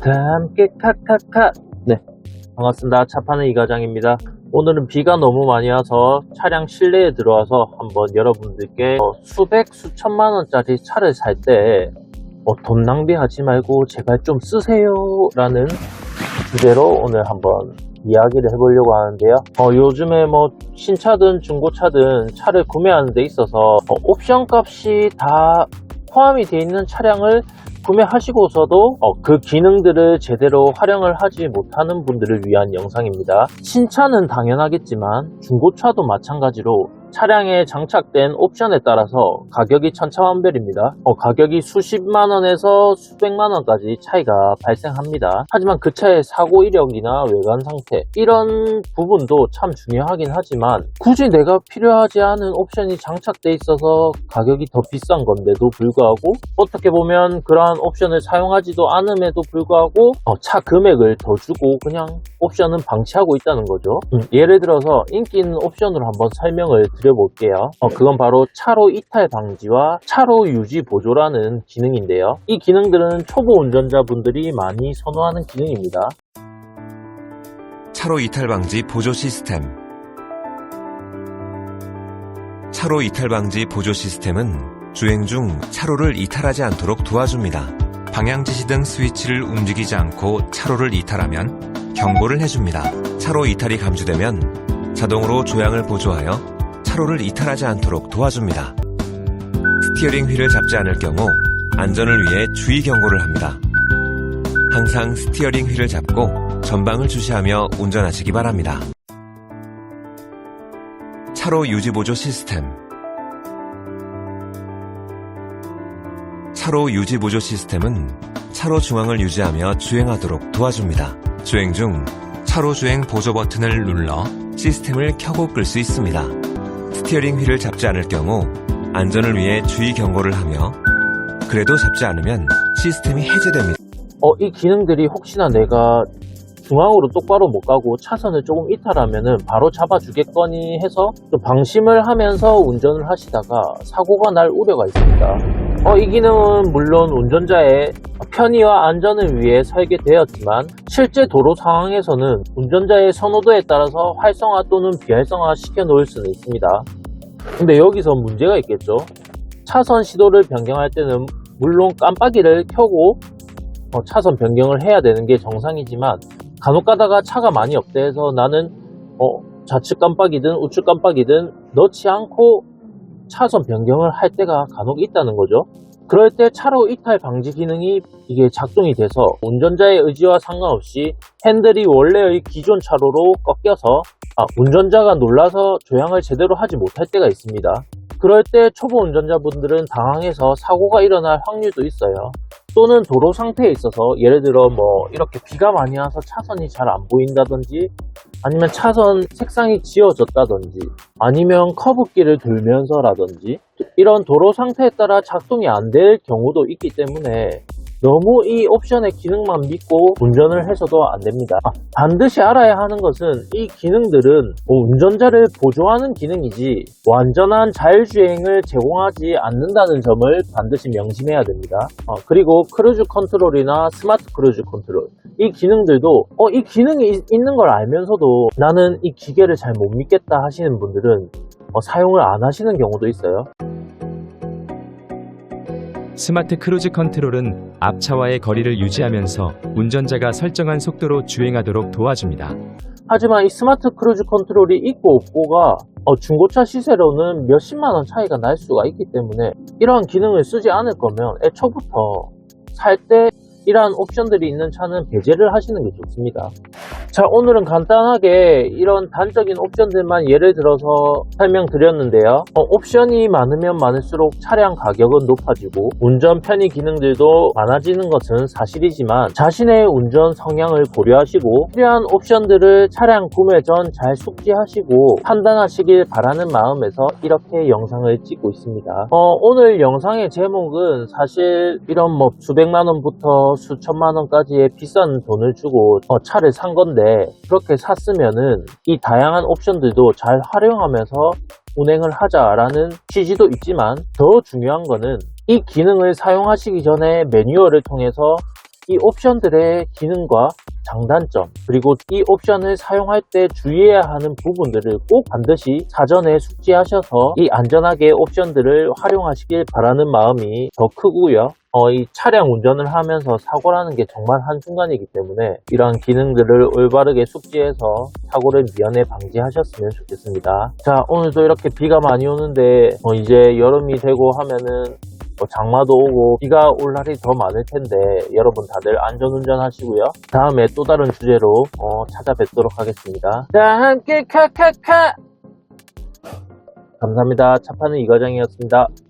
다 함께 카카카. 네, 반갑습니다. 차 파는 이과장입니다. 오늘은 비가 너무 많이 와서 차량 실내에 들어와서 한번 여러분들께 수백 수천만 원짜리 차를 살 때 돈 낭비하지 말고 제발 좀 쓰세요 라는 주제로 오늘 한번 이야기를 해보려고 하는데요. 요즘에 신차든 중고차든 차를 구매하는 데 있어서 옵션 값이 다 포함이 되어 있는 차량을 구매하시고서도 그 기능들을 제대로 활용을 하지 못하는 분들을 위한 영상입니다. 신차는 당연하겠지만 중고차도 마찬가지로 차량에 장착된 옵션에 따라서 가격이 천차만별입니다. 가격이 수십만원에서 수백만원까지 차이가 발생합니다. 하지만 그 차의 사고 이력이나 외관 상태 이런 부분도 참 중요하긴 하지만 굳이 내가 필요하지 않은 옵션이 장착돼 있어서 가격이 더 비싼 건데도 불구하고 어떻게 보면 그러한 옵션을 사용하지도 않음에도 불구하고 차 금액을 더 주고 그냥 옵션은 방치하고 있다는 거죠. 예를 들어서 인기 있는 옵션으로 한번 설명을 드려볼게요. 그건 바로 차로 이탈 방지와 차로 유지 보조라는 기능인데요. 이 기능들은 초보 운전자분들이 많이 선호하는 기능입니다. 차로 이탈 방지 보조 시스템. 차로 이탈 방지 보조 시스템은 주행 중 차로를 이탈하지 않도록 도와줍니다. 방향 지시 등 스위치를 움직이지 않고 차로를 이탈하면 경고를 해줍니다. 차로 이탈이 감지되면 자동으로 조향을 보조하여 차로를 이탈하지 않도록 도와줍니다. 스티어링 휠을 잡지 않을 경우 안전을 위해 주의 경고를 합니다. 항상 스티어링 휠을 잡고 전방을 주시하며 운전하시기 바랍니다. 차로 유지 보조 시스템. 차로 유지 보조 시스템은 차로 중앙을 유지하며 주행하도록 도와줍니다. 주행 중 차로 주행 보조 버튼을 눌러 시스템을 켜고 끌 수 있습니다. 스티어링 휠을 잡지 않을 경우 안전을 위해 주의 경고를 하며 그래도 잡지 않으면 시스템이 해제됩니다. 이 기능들이 혹시나 내가 중앙으로 똑바로 못 가고 차선을 조금 이탈하면은 바로 잡아주겠거니 해서 좀 방심을 하면서 운전을 하시다가 사고가 날 우려가 있습니다. 이 기능은 물론 운전자의 편의와 안전을 위해 설계되었지만 실제 도로 상황에서는 운전자의 선호도에 따라서 활성화 또는 비활성화 시켜 놓을 수는 있습니다. 근데 여기서 문제가 있겠죠. 차선 시도를 변경할 때는 물론 깜빡이를 켜고 차선 변경을 해야 되는 게 정상이지만 간혹 가다가 차가 많이 없대 해서 나는 좌측 깜빡이든 우측 깜빡이든 넣지 않고 차선 변경을 할 때가 간혹 있다는 거죠. 그럴 때 차로 이탈 방지 기능이 이게 작동이 돼서 운전자의 의지와 상관없이 핸들이 원래의 기존 차로로 꺾여서 운전자가 놀라서 조향을 제대로 하지 못할 때가 있습니다. 그럴 때 초보 운전자분들은 당황해서 사고가 일어날 확률도 있어요. 또는 도로 상태에 있어서 예를 들어 이렇게 비가 많이 와서 차선이 잘 안 보인다든지 아니면 차선 색상이 지워졌다든지 아니면 커브길을 돌면서라든지 이런 도로 상태에 따라 작동이 안 될 경우도 있기 때문에 너무 이 옵션의 기능만 믿고 운전을 해서도 안 됩니다. 반드시 알아야 하는 것은 이 기능들은 운전자를 보조하는 기능이지 완전한 자율주행을 제공하지 않는다는 점을 반드시 명심해야 됩니다. 그리고 크루즈 컨트롤이나 스마트 크루즈 컨트롤 이 기능들도 이 기능이 있는 걸 알면서도 나는 이 기계를 잘 못 믿겠다 하시는 분들은 사용을 안 하시는 경우도 있어요. 스마트 크루즈 컨트롤은 앞차와의 거리를 유지하면서 운전자가 설정한 속도로 주행하도록 도와줍니다. 하지만 이 스마트 크루즈 컨트롤이 있고 없고가 중고차 시세로는 몇십만원 차이가 날 수가 있기 때문에 이러한 기능을 쓰지 않을 거면 애초부터 살 때 이러한 옵션들이 있는 차는 배제를 하시는 게 좋습니다. 자, 오늘은 간단하게 이런 단적인 옵션들만 예를 들어서 설명드렸는데요. 옵션이 많으면 많을수록 차량 가격은 높아지고 운전 편의 기능들도 많아지는 것은 사실이지만 자신의 운전 성향을 고려하시고 필요한 옵션들을 차량 구매 전 잘 숙지하시고 판단하시길 바라는 마음에서 이렇게 영상을 찍고 있습니다. 오늘 영상의 제목은 사실 이런 수백만원부터 수천만원까지의 비싼 돈을 주고 차를 산 건데 그렇게 샀으면은 이 다양한 옵션들도 잘 활용하면서 운행을 하자라는 취지도 있지만 더 중요한 거는 이 기능을 사용하시기 전에 매뉴얼을 통해서 이 옵션들의 기능과 장단점, 그리고 이 옵션을 사용할 때 주의해야 하는 부분들을 꼭 반드시 사전에 숙지하셔서 이 안전하게 옵션들을 활용하시길 바라는 마음이 더 크고요. 이 차량 운전을 하면서 사고라는 게 정말 한순간이기 때문에 이러한 기능들을 올바르게 숙지해서 사고를 미연에 방지하셨으면 좋겠습니다. 자, 오늘도 이렇게 비가 많이 오는데 이제 여름이 되고 하면은 장마도 오고 비가 올 날이 더 많을 텐데 여러분 다들 안전운전 하시고요. 다음에 또 다른 주제로 찾아뵙도록 하겠습니다. 자, 함께 카카카! 감사합니다. 차파는 이과장이었습니다.